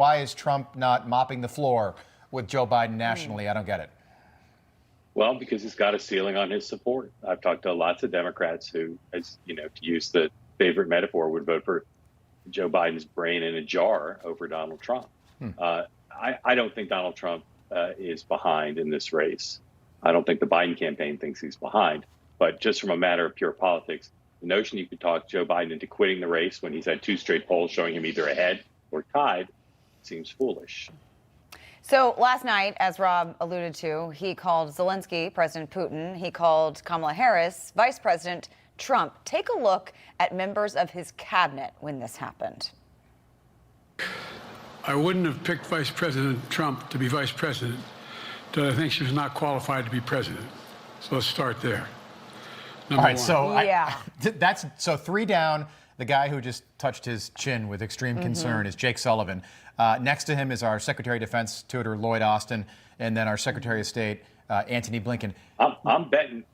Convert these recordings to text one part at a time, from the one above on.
Why is Trump not mopping the floor with Joe Biden nationally? I don't get it. Well, because he's got a ceiling on his support. I've talked to lots of Democrats who, as you know, to use the favorite metaphor, would vote for Joe Biden's brain in a jar over Donald Trump. I don't think Donald Trump is behind in this race. I don't think the Biden campaign thinks he's behind. But just from a matter of pure politics, the notion you could talk Joe Biden into quitting the race when he's had 2 straight polls showing him either ahead or tied seems foolish. So last night, as Rob alluded to, he called Zelensky President Putin. He called Kamala Harris Vice President Trump. Take a look at members of his cabinet when this happened. I wouldn't have picked Vice President Trump to be vice president because I think she was not qualified to be president. So let's start there. All right, Yeah. So 3 down. The guy who just touched his chin with extreme concern is Jake Sullivan. Next to him is our Secretary of Defense, Tudor Lloyd Austin, and then our Secretary of State, Antony Blinken. I'm betting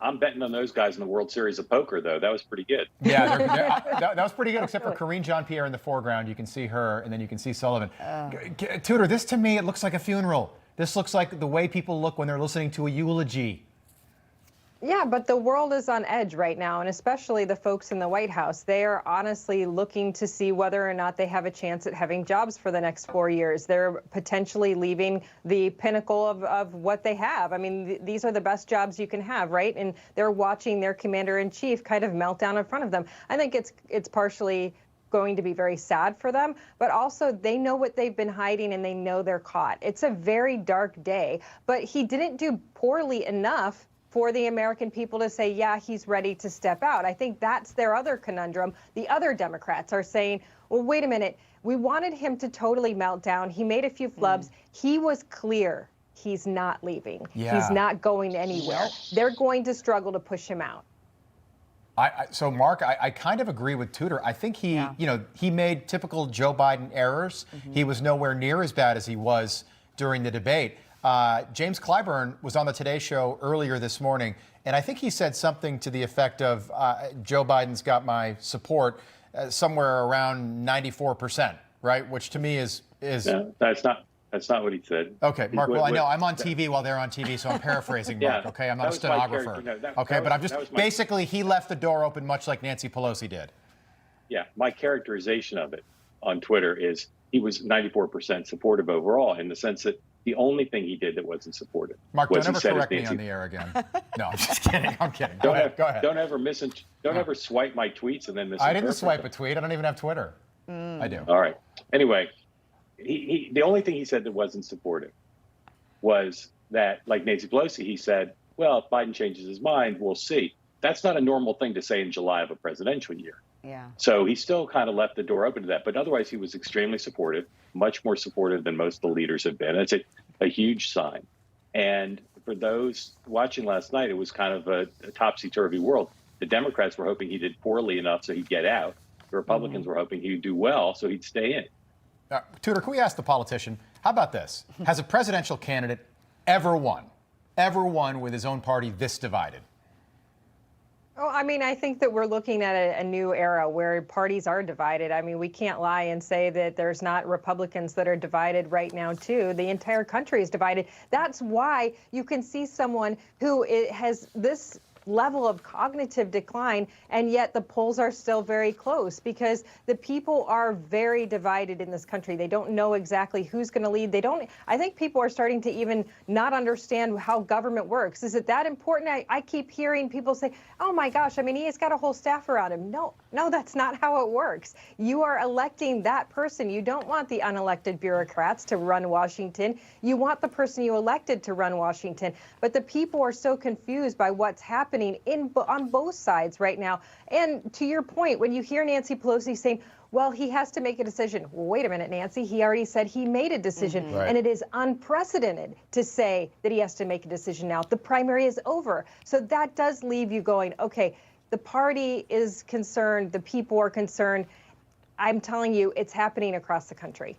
on those guys in the World Series of Poker, though. That was pretty good. Yeah, that was pretty good, except for Karine Jean-Pierre in the foreground. You can see her, and then you can see Sullivan. Tudor, this to me, it looks like a funeral. This looks like the way people look when they're listening to a eulogy. Yeah, but the world is on edge right now, and especially the folks in the White House. They are honestly looking to see whether or not they have a chance at having jobs for the next 4 years. They're potentially leaving the pinnacle of what they have. I mean, these are the best jobs you can have, right? And they're watching their commander-in-chief kind of melt down in front of them. I think it's partially going to be very sad for them, but also they know what they've been hiding and they know they're caught. It's a very dark day, but he didn't do poorly enough for the American people to say, yeah, he's ready to step out. I think that's their other conundrum. The other Democrats are saying, well, wait a minute. We wanted him to totally melt down. He made a few flubs. He was clear he's not leaving. Yeah. He's not going anywhere. They're going to struggle to push him out. So, Mark, I kind of agree with Tudor. I think he made typical Joe Biden errors. He was nowhere near as bad as he was during the debate. James Clyburn was on the Today Show earlier this morning, and I think he said something to the effect of Joe Biden's got my support somewhere around 94%, right? Which to me is. No, that's not what he said. Okay, Mark. Well, I know I'm on TV while they're on TV, so I'm paraphrasing, Mark. Yeah, okay, I'm not a stenographer. But I'm just basically he left the door open, much like Nancy Pelosi did. Yeah, my characterization of it on Twitter is he was 94% supportive overall, in the sense that the only thing he did that wasn't supportive. Mark, don't ever correct me on the air again. No, I'm just kidding. I'm kidding. Go ahead. Don't ever swipe my tweets and then misinterpret. I didn't swipe a tweet. I don't even have Twitter. I do. All right. Anyway, the only thing he said that wasn't supportive was that, like Nancy Pelosi, he said, well, if Biden changes his mind, we'll see. That's not a normal thing to say in July of a presidential year. Yeah. So he still kind of left the door open to that. But otherwise, he was extremely supportive, much more supportive than most of the leaders have been. It's a huge sign. And for those watching last night, it was kind of a topsy-turvy world. The Democrats were hoping he did poorly enough so he'd get out. The Republicans were hoping he'd do well so he'd stay in. Tudor, can we ask the politician, how about this? Has a presidential candidate ever won with his own party this divided? Oh, I mean, I think that we're looking at a new era where parties are divided. I mean, we can't lie and say that there's not Republicans that are divided right now, too. The entire country is divided. That's why you can see someone who has this level of cognitive decline, and yet the polls are still very close because the people are very divided in this country. They don't know exactly who's going to lead. I think people are starting to even not understand how government works. Is it that important? I keep hearing people say, oh my gosh, I mean, he's got a whole staff around him. No, that's not how it works. You are electing that person. You don't want the unelected bureaucrats to run Washington. You want the person you elected to run Washington. But the people are so confused by what's happening on both sides right now. And to your point, when you hear Nancy Pelosi saying, well, he has to make a decision. Well, wait a minute, Nancy. He already said he made a decision. Right. And it is unprecedented to say that he has to make a decision now. The primary is over. So that does leave you going, okay, the party is concerned. The people are concerned. I'm telling you, it's happening across the country.